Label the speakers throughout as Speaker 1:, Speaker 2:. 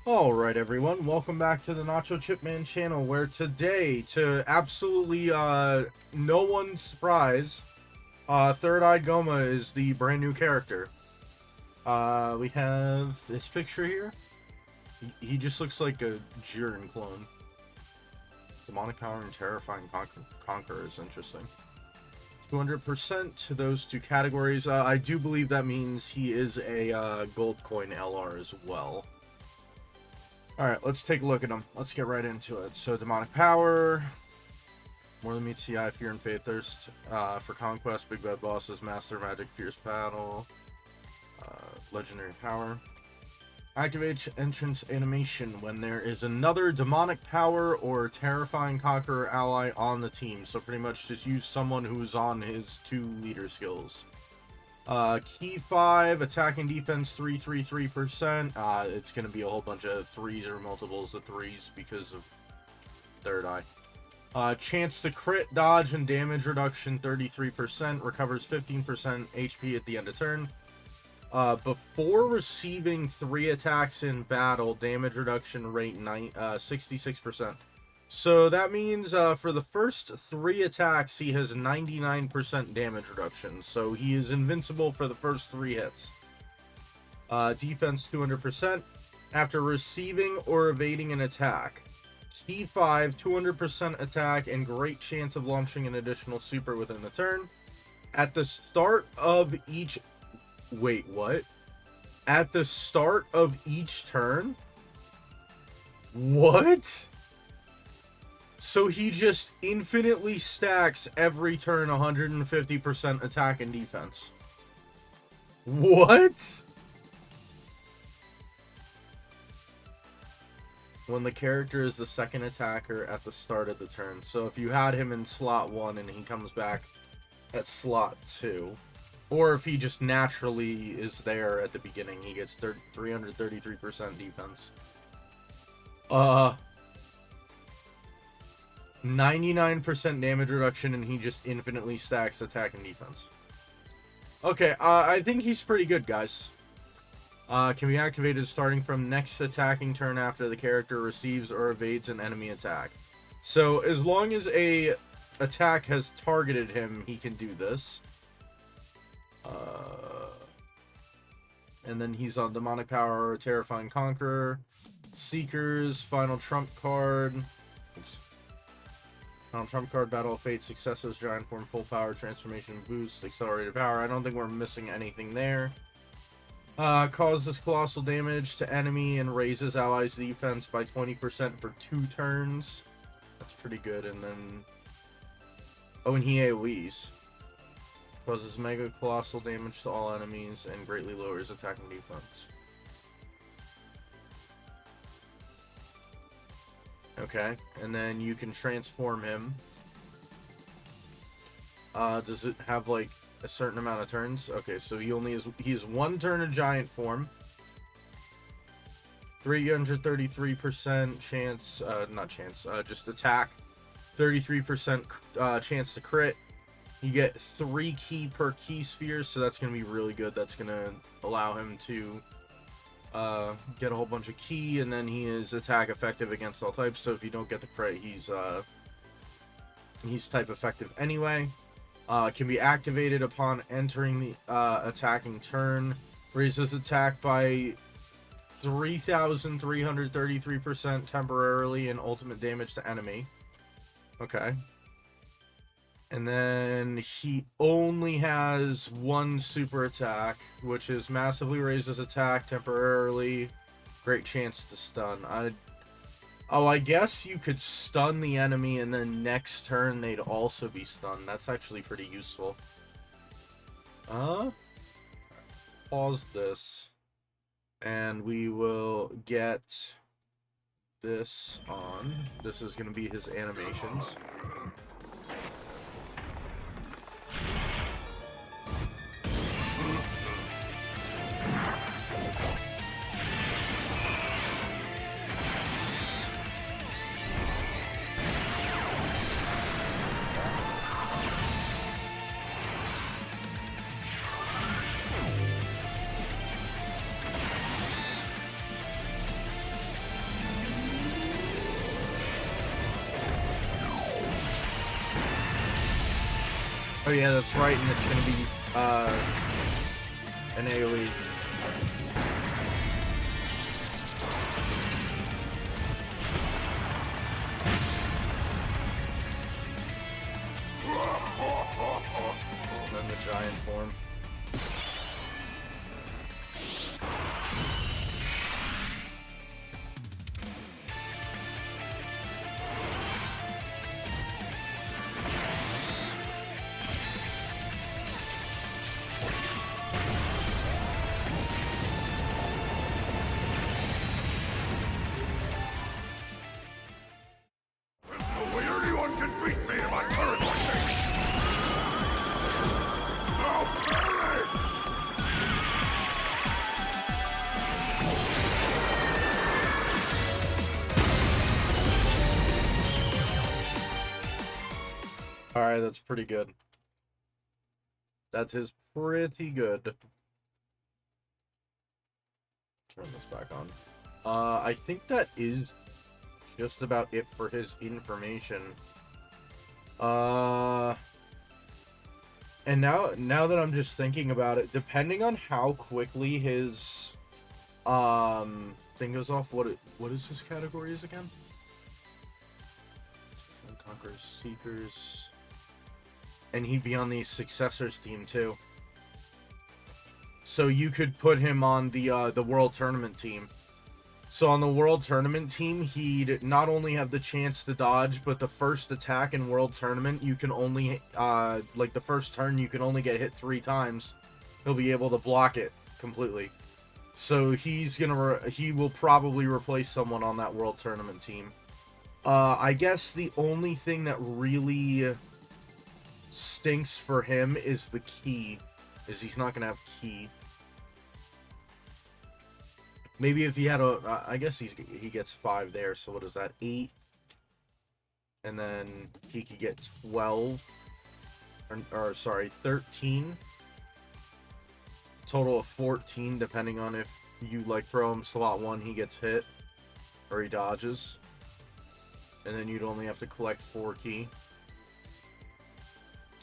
Speaker 1: Alright everyone, welcome back to the Nachochipman channel, where today, to absolutely no one's surprise, Third Eye Gomah is the brand new character. We have this picture here. He just looks like a Jiren clone. Demonic power and terrifying conqueror is interesting. 200% to those two categories. I do believe that means he is a gold coin LR as well. Alright, let's take a look at them. Let's get right into it. So, demonic power. More than meets the eye, fear and faith, thirst for conquest, big bad bosses, master magic, fierce battle, legendary power. Activates entrance animation when there is another demonic power or terrifying conqueror ally on the team. So pretty much just use someone who's on his 2 leader skills. Key 5, attack and defense 333%. It's going to be a whole bunch of 3s or multiples of 3s because of Third Eye. Chance to crit, dodge, and damage reduction 33%. Recovers 15% HP at the end of turn. Before receiving 3 attacks in battle, damage reduction rate 66%. So that means for the first 3 attacks, he has 99% damage reduction. So he is invincible for the first 3 hits. Defense 200%. After receiving or evading an attack. Key 5, 200% attack and great chance of launching an additional super within the turn. At the start of each... Wait, what? At the start of each turn? What? So he just infinitely stacks every turn 150% attack and defense. What? When the character is the second attacker at the start of the turn. So if you had him in slot 1 and he comes back at slot 2, or if he just naturally is there at the beginning, he gets 333% defense. 99% damage reduction, and he just infinitely stacks attack and defense. Okay, I think he's pretty good, guys. Can be activated starting from next attacking turn after the character receives or evades an enemy attack. So, as long as a attack has targeted him, he can do this. And then he's on Demonic Power, Terrifying Conqueror, Seekers, Final Trump card. Oops. Final Trump card, Battle of Fate, Successes, Giant Form, Full Power, Transformation Boost, Accelerated Power. I don't think we're missing anything there. Causes colossal damage to enemy and raises allies' defense by 20% for 2 turns. That's pretty good. And then... Oh, and he AoEs. Causes mega colossal damage to all enemies and greatly lowers attack and defense. Okay, and then you can transform him. Does it have like a certain amount of turns? Okay, so he has 1 turn of giant form. 333% chance, just attack. 33% chance to crit. You get 3 key per key sphere, so that's going to be really good. That's going to allow him to get a whole bunch of key, and then he is attack effective against all types, so if you don't get the crit, he's type effective anyway. Can be activated upon entering the attacking turn. Raises attack by 3,333% temporarily and ultimate damage to enemy. Okay. And then he only has 1 super attack, which is massively raises attack temporarily. Great chance to stun. I guess you could stun the enemy and then next turn they'd also be stunned. That's actually pretty useful. Pause this. And we will get this on. This is going to be his animations. Oh yeah, that's right, and it's gonna be an AoE. And then the giant form. Alright, that's pretty good. That is pretty good. Turn this back on. I think that is just about it for his information. And now that I'm just thinking about it, depending on how quickly his thing goes off, what is his categories again? Conquerors, Seekers. And he'd be on the Successors team too. So you could put him on the World Tournament team. So on the World Tournament team, he'd not only have the chance to dodge, but the first attack in World Tournament, you can only, like the first turn, you can only get hit 3 times. He'll be able to block it completely. So he's gonna, he will probably replace someone on that World Tournament team. I guess the only thing that really stinks for him is the key, is he's not gonna have key. Maybe if he had a, I guess he gets 5 there, so what is that, 8? And then he could get 12, or sorry, 13. Total of 14, depending on if you, like, throw him slot 1, he gets hit, or he dodges. And then you'd only have to collect 4 key.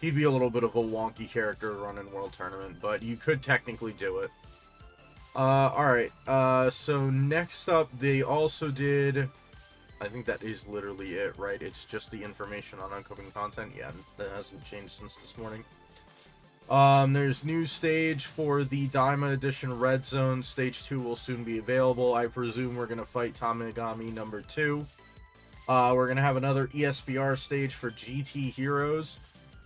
Speaker 1: He'd be a little bit of a wonky character to run in World Tournament, but you could technically do it. Alright, so next up, they also did, I think that is literally it, right? It's just the information on upcoming content. Yeah, that hasn't changed since this morning. There's new stage for the DAIMA edition Red Zone. Stage 2 will soon be available. I presume we're going to fight Tamagami number 2. We're going to have another ESBR stage for GT Heroes.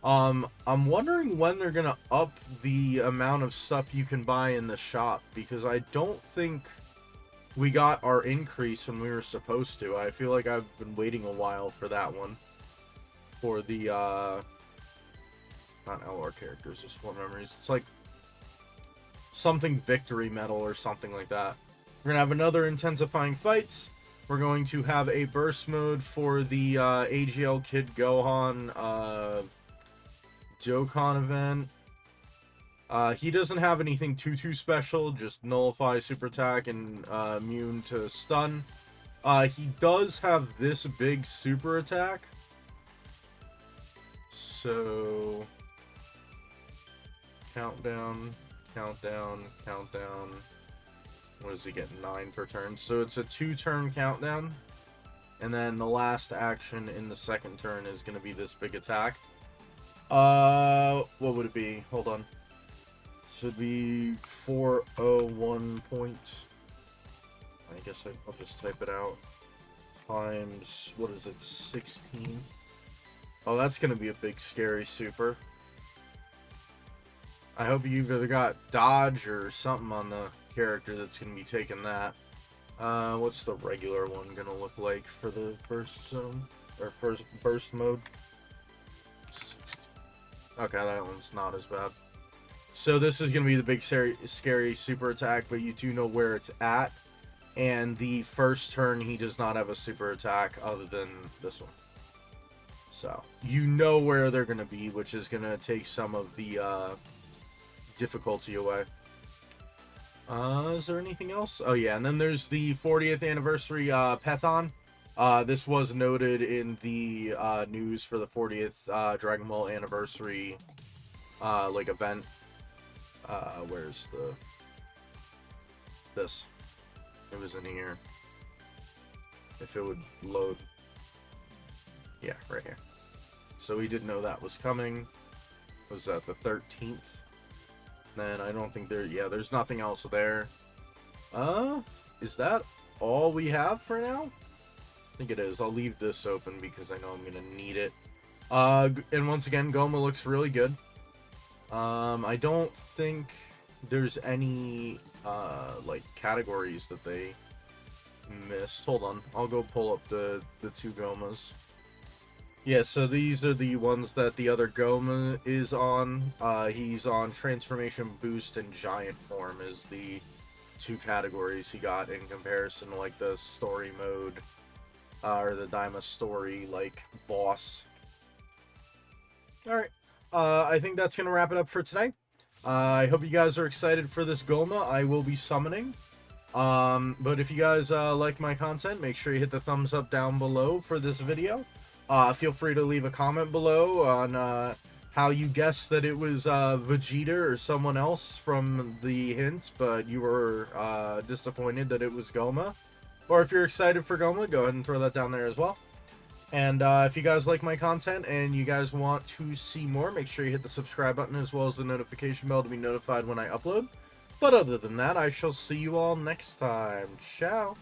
Speaker 1: I'm wondering when they're gonna up the amount of stuff you can buy in the shop, because I don't think we got our increase when we were supposed to. I feel like I've been waiting a while for that one. For the, not LR characters, just Sport Memories. It's like something Victory Medal or something like that. We're gonna have another Intensifying Fights. We're going to have a burst mode for the AGL Kid Gohan, Dokkan event. He doesn't have anything too special, just nullify super attack and immune to stun. He does have this big super attack. So countdown. What does he get? 9 per turn. So it's a 2-turn countdown. And then the last action in the second turn is going to be this big attack. What would it be? Hold on. Should be 401 point. I guess I'll just type it out. Times, what is it, 16? Oh, that's gonna be a big scary super. I hope you've either got dodge or something on the character that's gonna be taking that. What's the regular one gonna look like for the first zone? Or first burst mode? Okay, that one's not as bad. So this is going to be the big scary super attack, but you do know where it's at. And the first turn, he does not have a super attack other than this one. So, you know where they're going to be, which is going to take some of the difficulty away. Is there anything else? Oh yeah, and then there's the 40th anniversary Pettan. This was noted in the news for the 40th Dragon Ball anniversary like event. Where's this? It was in here. If it would load. Yeah, right here. So we did know that was coming. Was that the 13th? Then I don't think there's nothing else there. Is that all we have for now? I think it is. I'll leave this open because I know I'm gonna need it. And once again, Gomah looks really good. I don't think there's any, like, categories that they missed. Hold on. I'll go pull up the two Gomahs. Yeah, so these are the ones that the other Gomah is on. He's on Transformation Boost and Giant Form is the two categories he got in comparison to, like, the story mode, or the DAIMA story, like, boss. Alright, I think that's going to wrap it up for today. I hope you guys are excited for this Gomah. I will be summoning. But if you guys like my content, make sure you hit the thumbs up down below for this video. Feel free to leave a comment below on how you guessed that it was Vegeta or someone else from the hint, but you were disappointed that it was Gomah. Or if you're excited for Gomah, go ahead and throw that down there as well. And if you guys like my content and you guys want to see more, make sure you hit the subscribe button as well as the notification bell to be notified when I upload. But other than that, I shall see you all next time. Ciao!